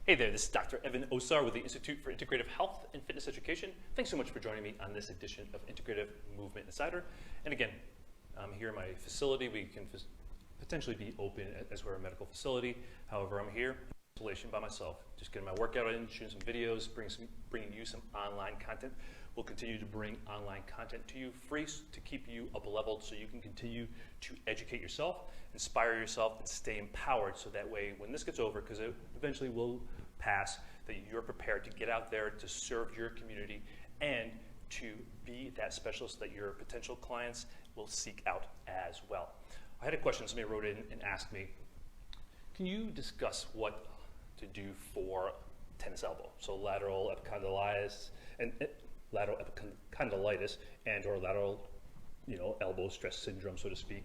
Hey there, this is Dr. Evan Osar with the Institute for Integrative Health and Fitness Education. Thanks so much for joining me on this edition of Integrative Movement Insider. And again, I'm here in my facility. We can potentially be open as we're a medical facility. However, I'm here in isolation by myself, just getting my workout in, shooting some videos, bringing you some online content. We'll continue to bring online content to you free to keep you up leveled so you can continue to educate yourself, inspire yourself, and stay empowered so that way when this gets over, because it eventually will pass, that you're prepared to get out there to serve your community and to be that specialist that your potential clients will seek out as well. I had a question somebody wrote in and asked me, can you discuss what to do for tennis elbow? So lateral epicondylitis and or lateral elbow stress syndrome, so to speak.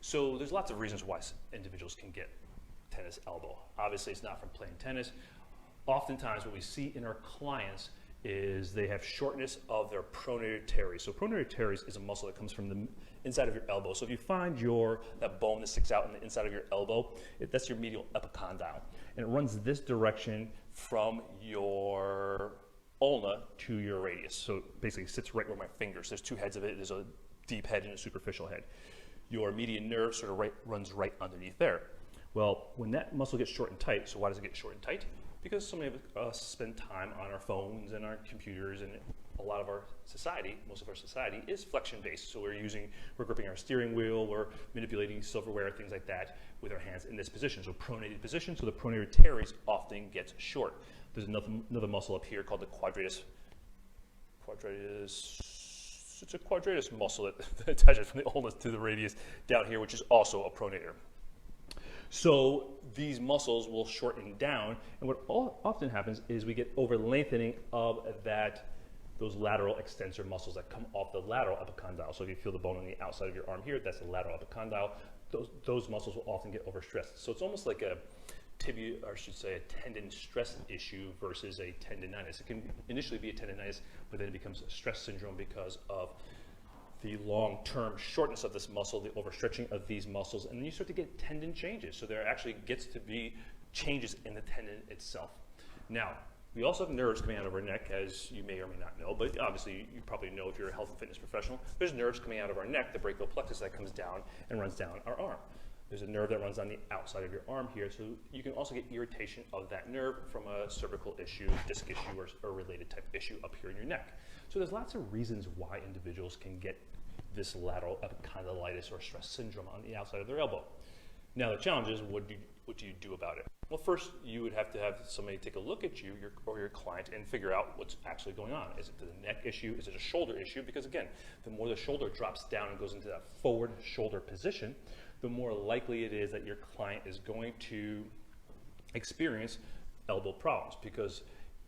So there's lots of reasons why individuals can get tennis elbow. Obviously, it's not from playing tennis. Oftentimes, what we see in our clients is they have shortness of their pronator teres. So pronator teres is a muscle that comes from the inside of your elbow. So if you find that bone that sticks out in the inside of your elbow, that's your medial epicondyle. And it runs this direction from your ulna to your radius. So basically it sits right where my fingers. There's two heads of it. There's a deep head and a superficial head. Your median nerve sort of runs right underneath there. Well, when that muscle gets short and tight, so why does it get short and tight? Because so many of us spend time on our phones and our computers, and a lot of our society, most of our society, is flexion based. So we're gripping our steering wheel, we're manipulating silverware, things like that with our hands in this position. So pronated position, so the pronator teres often gets short. There's another muscle up here called the quadratus. It's a quadratus muscle that attaches from the ulna to the radius down here, which is also a pronator. So these muscles will shorten down, and what often happens is we get over lengthening of those lateral extensor muscles that come off the lateral epicondyle. So if you feel the bone on the outside of your arm here, that's the lateral epicondyle. Those muscles will often get overstressed. So it's almost like a tibia, or I should say a tendon stress issue versus a tendinitis. It can initially be a tendinitis, but then it becomes a stress syndrome because of the long-term shortness of this muscle, the overstretching of these muscles, and then you start to get tendon changes. So there actually gets to be changes in the tendon itself. Now, we also have nerves coming out of our neck, as you may or may not know, but obviously you probably know if you're a health and fitness professional. There's nerves coming out of our neck, the brachial plexus, that comes down and runs down our arm. There's a nerve that runs on the outside of your arm here, so you can also get irritation of that nerve from a cervical issue, disc issue, or related type issue up here in your neck. So there's lots of reasons why individuals can get this lateral epicondylitis or stress syndrome on the outside of their elbow. Now the challenge is, what do you do about it? Well, first you would have to have somebody take a look at you or your client and figure out what's actually going on. Is it a neck issue? Is it a shoulder issue? Because again, the more the shoulder drops down and goes into that forward shoulder position, the more likely it is that your client is going to experience elbow problems, because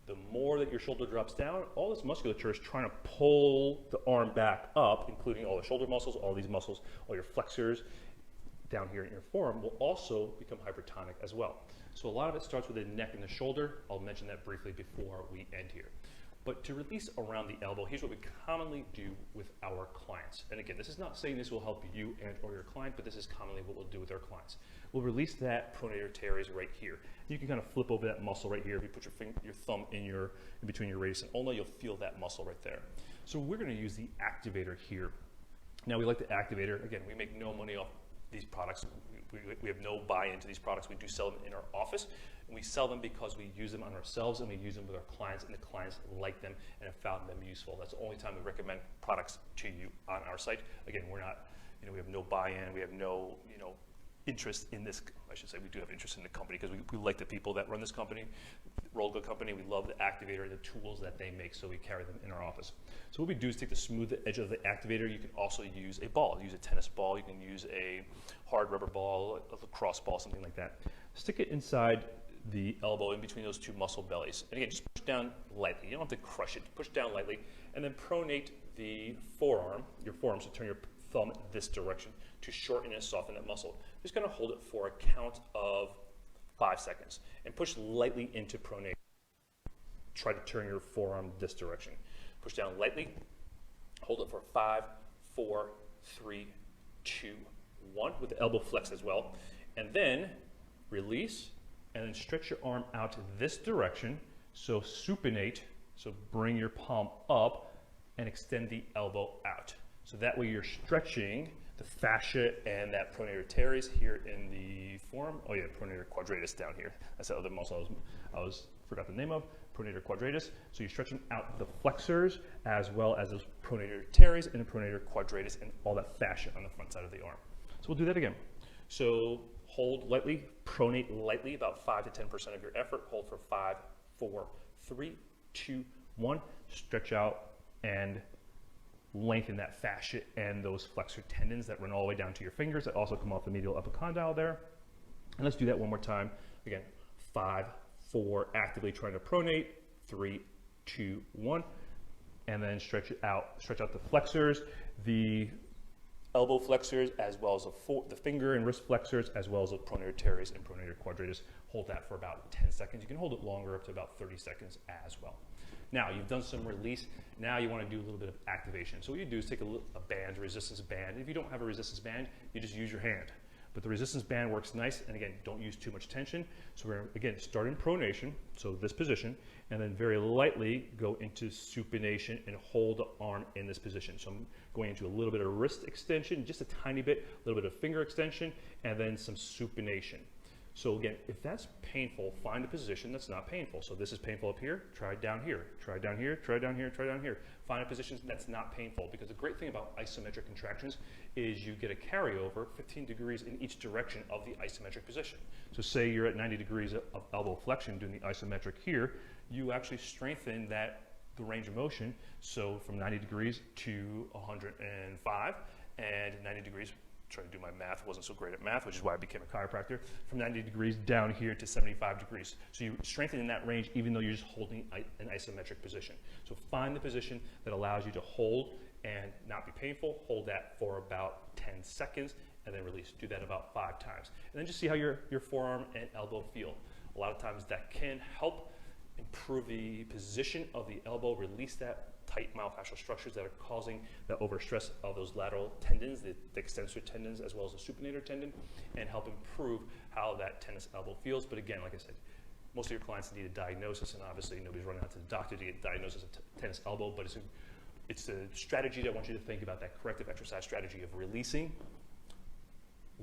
the more that your shoulder drops down, all this musculature is trying to pull the arm back up, including all the shoulder muscles, all these muscles, all your flexors down here in your forearm will also become hypertonic as well. So a lot of it starts with the neck and the shoulder. I'll mention that briefly before we end here. But to release around the elbow, here's what we commonly do with our clients. And again, this is not saying this will help you and or your client, but this is commonly what we'll do with our clients. We'll release that pronator teres right here. You can kind of flip over that muscle right here. If you put your thumb in between your radius and ulna, you'll feel that muscle right there. So we're going to use the activator here. Now we like the activator. Again, we make no money off these products. We have no buy-in to these products. We do sell them in our office, and we sell them because we use them on ourselves and we use them with our clients, and the clients like them and have found them useful. That's the only time we recommend products to you on our site. Again, we're not, we have no buy-in, we have no, interest in this. I should say we do have interest in the company because we like the people that run this company, Rolga company. We love the activator, the tools that they make, so we carry them in our office. So what we do is take the smooth edge of the activator. You can also use a ball. Use a tennis ball. You can use a hard rubber ball, a lacrosse ball, something like that. Stick it inside the elbow, in between those two muscle bellies. And again, just push down lightly. You don't have to crush it. Push down lightly, and then pronate the forearm, your forearm, so turn your thumb this direction to shorten and soften that muscle. Just going to hold it for a count of 5 seconds and push lightly into pronate. Try to turn your forearm this direction. Push down lightly, hold it for 5, 4, 3, 2, 1 with the elbow flexed as well, and then release and then stretch your arm out this direction. So supinate, so bring your palm up and extend the elbow out. So that way you're stretching the fascia and that pronator teres here in the forearm. Oh yeah, pronator quadratus down here. That's the other muscle I forgot the name of, pronator quadratus. So you're stretching out the flexors as well as those pronator teres and the pronator quadratus and all that fascia on the front side of the arm. So we'll do that again. So hold lightly, pronate lightly, about 5 to 10% of your effort. Hold for 5, 4, 3, 2, 1. Stretch out and lengthen that fascia and those flexor tendons that run all the way down to your fingers that also come off the medial epicondyle there. And let's do that one more time. Again, 5, 4, actively trying to pronate, 3, 2, 1, and then stretch it out. Stretch out the flexors, the elbow flexors, as well as the finger and wrist flexors, as well as the pronator teres and pronator quadratus. Hold that for about 10 seconds. You can hold it longer, up to about 30 seconds as well. Now, you've done some release. Now you want to do a little bit of activation. So what you do is take a band, a resistance band. If you don't have a resistance band, you just use your hand. But the resistance band works nice, and again, don't use too much tension. So we're going to, again, start in pronation, so this position, and then very lightly go into supination and hold the arm in this position. So I'm going into a little bit of wrist extension, just a tiny bit, a little bit of finger extension, and then some supination. So again, if that's painful, find a position that's not painful. So this is painful up here, try it down here, try it down here, try it down here, try it down here. Find a position that's not painful, because the great thing about isometric contractions is you get a carryover 15 degrees in each direction of the isometric position. So say you're at 90 degrees of elbow flexion doing the isometric here, you actually strengthen the range of motion. So from 90 degrees to 105 and 90 degrees, trying to do my math, wasn't so great at math, which is why I became a chiropractor, from 90 degrees down here to 75 degrees. So you strengthen in that range even though you're just holding an isometric position. So find the position that allows you to hold and not be painful. Hold that for about 10 seconds and then release. Do that about 5 times. And then just see how your forearm and elbow feel. A lot of times that can help improve the position of the elbow, release that tight myofascial structures that are causing the overstress of those lateral tendons, the extensor tendons, as well as the supinator tendon, and help improve how that tennis elbow feels. But again, like I said, most of your clients need a diagnosis, and obviously nobody's running out to the doctor to get diagnosis of tennis elbow, but it's a strategy that I want you to think about, that corrective exercise strategy of releasing,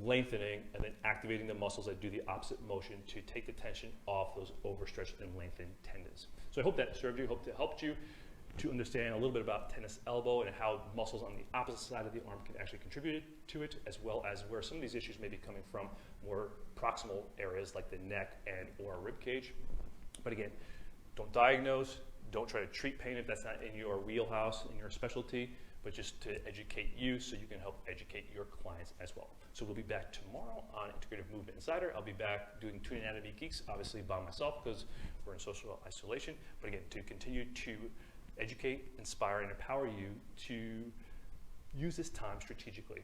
lengthening, and then activating the muscles that do the opposite motion to take the tension off those overstretched and lengthened tendons. So I hope that served you, hope it helped you to understand a little bit about tennis elbow and how muscles on the opposite side of the arm can actually contribute to it, as well as where some of these issues may be coming from more proximal areas like the neck and or rib cage. But again, don't diagnose, don't try to treat pain if that's not in your wheelhouse, in your specialty, but just to educate you so you can help educate your clients as well. So we'll be back tomorrow on Integrative Movement Insider. I'll be back doing Tuning Anatomy Geeks, obviously by myself because we're in social isolation, but again, to continue to educate, inspire, and empower you to use this time strategically,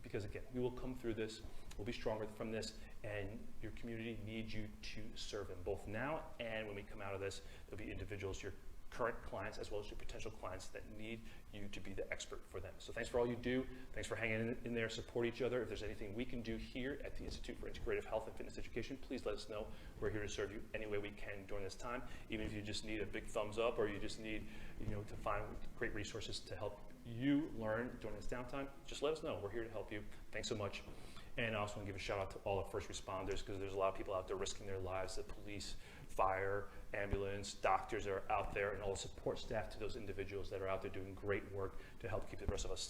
because again, we will come through this, we'll be stronger from this, and your community needs you to serve them both now and when we come out of this. There'll be individuals, your current clients as well as your potential clients, that need you to be the expert for them. So thanks for all you do. Thanks for hanging in there. Support each other. If there's anything we can do here at the Institute for Integrative Health and Fitness Education, please let us know. We're here to serve you any way we can during this time. Even if you just need a big thumbs up, or you just need, to find great resources to help you learn during this downtime, just let us know. We're here to help you. Thanks so much. And I also want to give a shout out to all the first responders, because there's a lot of people out there risking their lives, the police, fire, ambulance, doctors that are out there, and all the support staff to those individuals that are out there doing great work to help keep the rest of us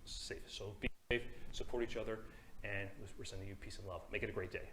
safe. So be safe, support each other, and we're sending you peace and love. Make it a great day.